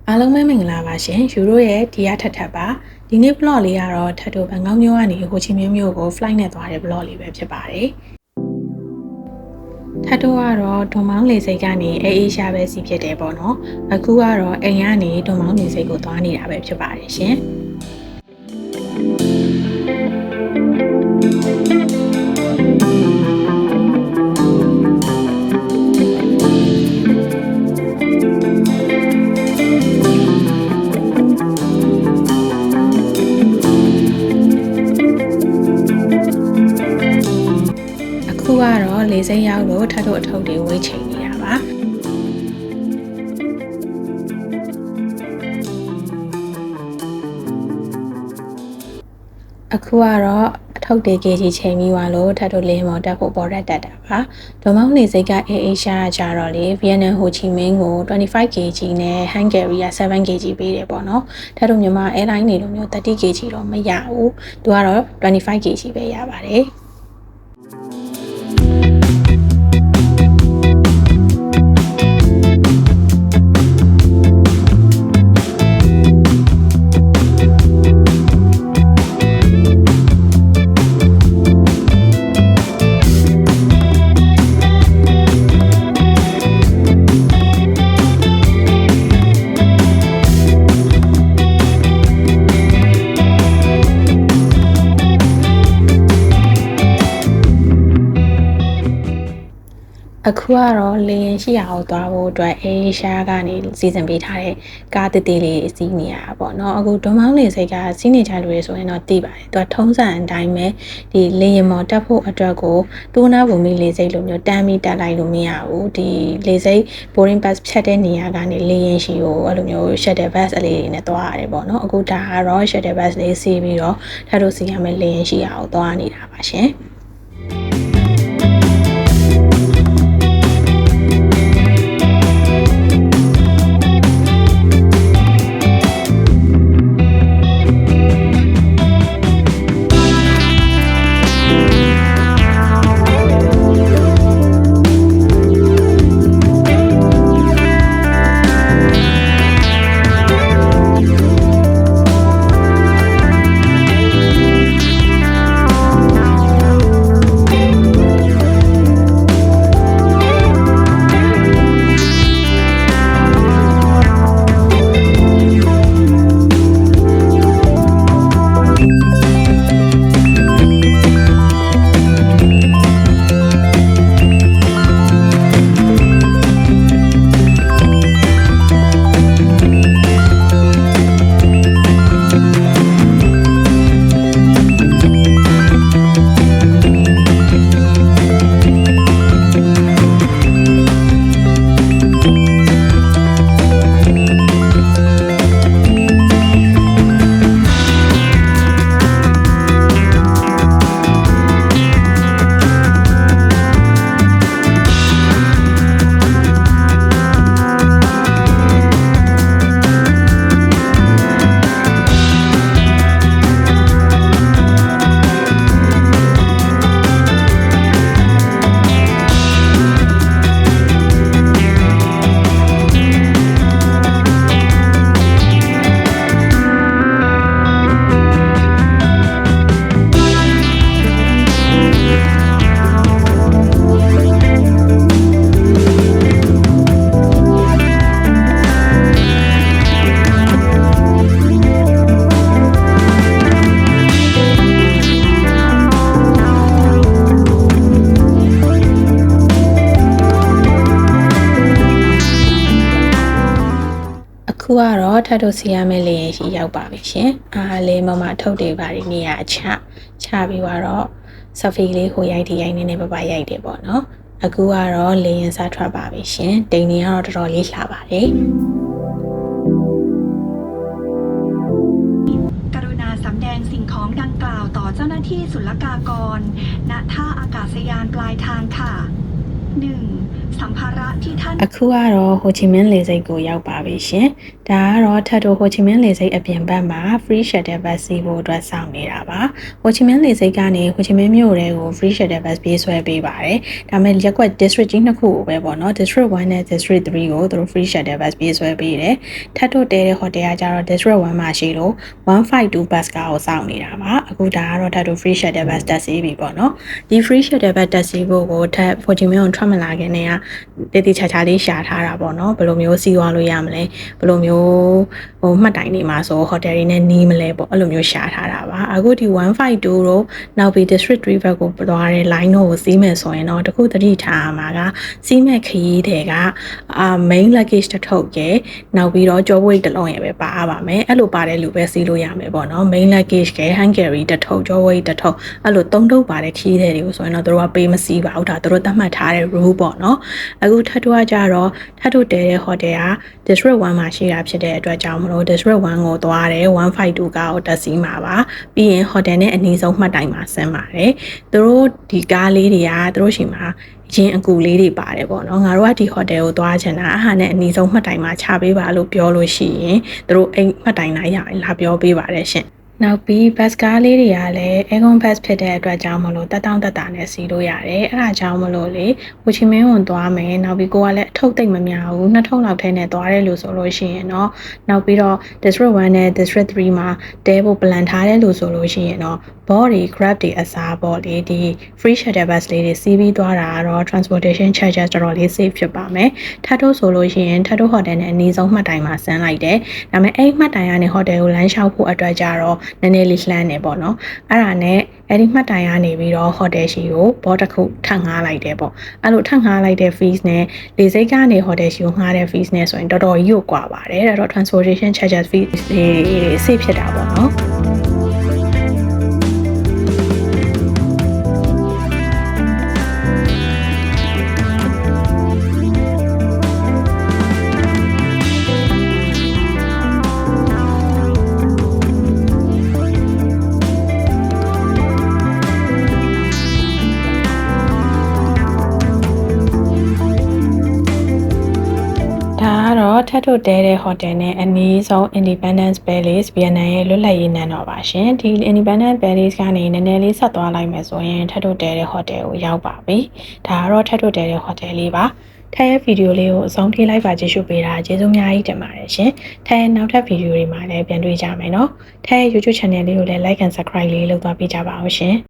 အားလုံးပဲမင်္ဂလာပါရှင်ယူရိုရဲ့ဒီရထထပ်ပါဒီနေ့ blog လေးကတော့ထပ်တို့ဘန်ကောက်မြို့ကနေဟိုချီမင်းမြို့ကို flight နဲ့သွားတဲ့ blog လေးပဲဖြစ်ပါတယ်ထပ်တို့ကတော့ဒွန်မောင်းလေဆိပ်ကနေအေးရှားပဲစီဖြစ်တယ်ပေါ့နော်အခုကတော့အိမ်ကနေဒွန်မောင်းလေဆိပ်ကိုသွားနေတာပဲဖြစ်ပါတယ်ရှင်အခုကတော့လေဆိပ်ရောက်လို့ထပ်တို့အထုပ်တွေဝေးချိန်နေတာပါအခုကတော့အထုပ်တွေကေကြီးချိန်ပြီးသွားလို့ထပ်တို့လင်းမော်တက်ဖို့ပေါ်တက်တာပါဒွန်မောင်းလေဆိပ်ကအေးရှားကြတော့လေဗီယက်နမ်ဟိုချီမင်းကို 25kg နဲ့ Hungary က 7kg ပေးတယ်ပေါ့နော်ထပ်တို့မြန်မာ airline နေလိုမျိုး 30kg တော့မရဘူးသူကတော့ 25kg ပဲရပါတယ်အခုကတော့လေရင်ရှိရအောင်သွားဖို့အတွက်အေးရှားကနေစီစဉ်ပေးထားတဲ့ကားတည်တည်လေးစီးနေရတာပေါ့နော်အခုဒွန်မောင်းလေဆိပ်ကစီးနေကြလူတွေဆိုရင်တော့သိပါတယ်သူကထုံးစံအတိုင်းပဲဒီလေရင်မော်တက်ဖို့အတွက်ကိုတိုးနာဘူမီလေဆိပ်လိုမျိုးတန်းပြီးတက်လိုက်လို့မရဘူးဒီလေဆိပ် boarding pass ဖြတ်တဲ့နေရာကနေလေရင်ရှိကိုအဲ့လိုမျိုး shuttle bus အလေးတွေနဲ့သွားရတယ်ပေါ့နော်အခုဒါကတော့ shuttle bus လေးစီးပြီးတော့ထပ်တို့စီးရမယ်လေရင်ရှိရအောင်သွားနေတာပါရှင်ခုကတော့ထပ်တို့စီရမယ်လေရင်ရှိရောက်ပါပြီရှင်အားလေးမမထုတ်တွေပါနေရချပြီးတော့ဆဖီလေးဟိုရိုက်ရိုက်နေပပရိုက်တယ်ပေါ့နော်အခုကတော့လေရင်စားထွက်ပါပြီရှင်တိန်နေကတော့တော်တော်လေးလှပါတယ်กรุณาสำแดงสิ่งของดังกล่าวต่อเจ้าหน้าที่ศุลกากรณท่าอากาศยานปลายทางค่ะ 1. สัมภาระที่ท่าน အခုကတော့ဟိုချီမင်းလေဆိပ်ကိုရောက်ပါပြီရှင်။ဒါကတော့ထပ်တိုဟိုချီမင်းလေဆိပ်အပြင်ဘက်မှာ free shuttle bus စီးဖို့အတွက်စောင့်နေတာပါ။ဟိုချီမင်းလေဆိပ်ကနေဟိုချီမင်းမြို့ထဲကို free shuttle bus ပြေးဆွဲပေးပါတယ်။ဒါမဲ့ရက်ကွက် district ကြီးနှစ်ခုကိုပဲပေါ့နော် district 1နဲ့ district 3ကိုသူတို့ free shuttle bus ပြေးဆွဲပေးတယ်။ထပ်တိုတဲတဲ့ဟိုတယ်ကကျတော့ district 1မှာရှိလို့152 bus ကားကိုစောင့်နေတာပါ။အခုဒါကတော့ထပ်တို free shuttle bus တက်စီးပြီပေါ့နော်။ဒီ free shuttle bus တက်စီးဖို့ကိုထပ်ဟိုချီမင်းကိုထွက်မလာခင်တည်းကတည်တည်ချာချာလေးရှာထားတာပေါ့နော်ဘယ်လိုမျိုးစီးသွားလို့ရမလဲဘယ်လိုမျိုးမှတ်တိုင်နေမှာဆိုဟိုတယ်တွေနဲ့နီးမလဲပေါ့အဲ့လိုမျိုးရှာထားတာပါအခုဒီ152တို့နောက်ပြီး district 3ဘက်ကိုသွားတဲ့ line တို့ကိုစီးမယ်ဆိုရင်တော့တခုသတိထားမှာကစီးမဲ့ခရီးတွေကmain luggage တစ်ထုပ်ရယ်နောက်ပြီးတော့ကြောပွေးတစ်လုံးရယ်ပဲပါပါမယ်အဲ့လိုပါတဲ့လူပဲစီးလို့ရမယ်ပေါ့နော် main luggage က hand carry တစ်ထုပ်ကြောပွေးတစ်ထုပ်အဲ့လို3ထုပ်ပါတဲ့ခရီးတွေကိုဆိုရင်တော့တို့ကပေးမစီးပါဘူးဒါတို့သတ်မှတ်ထားတဲ့ rule ပေါ့နော်အခုထပ်တော့ကြတော့ထပ်တို့တဲတဲ့ hotel က district 1မှာရှိတာဖြစ်တဲ့အတွက်ကြောင့်မလို့ district 1ကိုသွားတယ်152ကားကိုတက်စီးမှာပါပြီးရင် hotel နဲ့အနီးဆုံးမှတ်တိုင်မှာဆင်းပါတယ်သူတို့ဒီကားလေးတွေကသူတို့ရှိမှာရင်အကူလေးတွေပါတယ်ပေါ့နော်ငါတို့ကဒီ hotel ကိုသွားချင်တာအဟာနဲ့အနီးဆုံးမှတ်တိုင်မှာချပေးပါလို့ပြောလို့ရှိရင်သူတို့အိမ်မှတ်တိုင်လိုက်ရလာပြောပေးပါတယ်ရှင်နောက်ပြီး bus ကားလေးတွေကလည်း aircon bus ဖြစ်တဲ့အတွက်ကြောင့်မလို့တက်တောင့်တက်တာနဲ့စီးလို့ရတယ်အဲ့ဒါကြောင့်မလို့လေဟိုချီမင်းဝန်သွားမယ်နောက်ပြီးကိုကလည်းအထုပ်သိမ့်မများဘူး2ထုပ်လောက်ထဲနဲ့သွားတယ်လို့ဆိုလို့ရှိရင်တော့နောက်ပြီးတော့ district 1နဲ့ district 3မှာတဲဖို့ plan ထားတယ်လို့ဆိုလို့ရှိရင်တော့ board တွေ grab တွေအစားပေါ့လေဒီ free shuttle bus လေးတွေစီးပြီးသွားတာတော့ transportation charges တော်တော်လေး save ဖြစ်ပါမယ်ထပ်ထို့ဆိုလို့ရှိရင်ထပ်ထို့ hotel နဲ့အနည်းဆုံးမှတ်တိုင်မှာဆင်းလိုက်တယ်ဒါပေမဲ့အဲ့မှတ်တိုင်ကနေ hotel ကိုလမ်းလျှောက်ဖို့အတွက်ကြတော့နည်းနည်းလေးလှမ်းနေပေါ့နော်အဲ့ဒါနဲ့အဲ့ဒီမှတ်တိုင်ကနေပြီးတော့ hotel ရှိကိုဘောတစ်ခုထပ်ငှားလိုက်တယ်ပေါ့အဲ့လိုထပ်ငှားလိုက်တဲ့ fees နဲ့လေဆိပ်ကနေ hotel ရှိကိုငှားတဲ့ fees နဲ့ဆိုရင်တော်တော်ကြီးကိုကွာပါတယ်အဲ့တော့ transportation charges fees တွေ save ဖြစ်တာပေါ့နော်ထပ်ထုတ်တဲတဲ့ hotel နဲ့အနီးဆုံး Independence Palace ဗီယက်နမ်ရဲ့လွတ်လပ်ရေးနန်းတော်ပါရှင်ဒီ Independence Palace ကနေနည်းနည်းလေးဆက်သွားလိုက်မယ်ဆိုရင်ထပ်ထုတ်တဲတဲ့ hotel ကိုရောက်ပါပြီဒါကတော့ထပ်ထုတ်တဲတဲ့ hotel လေးပါထပ်ရဲ့ဗီဒီယိုလေးကိုအဆုံးထိလိုက်ပါကြည့်ရှုပေးတာကျေးဇူးအများကြီးတင်ပါတယ်ရှင်ထပ်ရဲ့နောက်ထပ်ဗီဒီယိုတွေမှာလည်းပြန်တွေ့ကြမယ်နော်ထပ်ရဲ့ YouTube channel လေးကိုလည်း like and subscribe လေးလုပ်သွားပေးကြပါအောင်ရှင်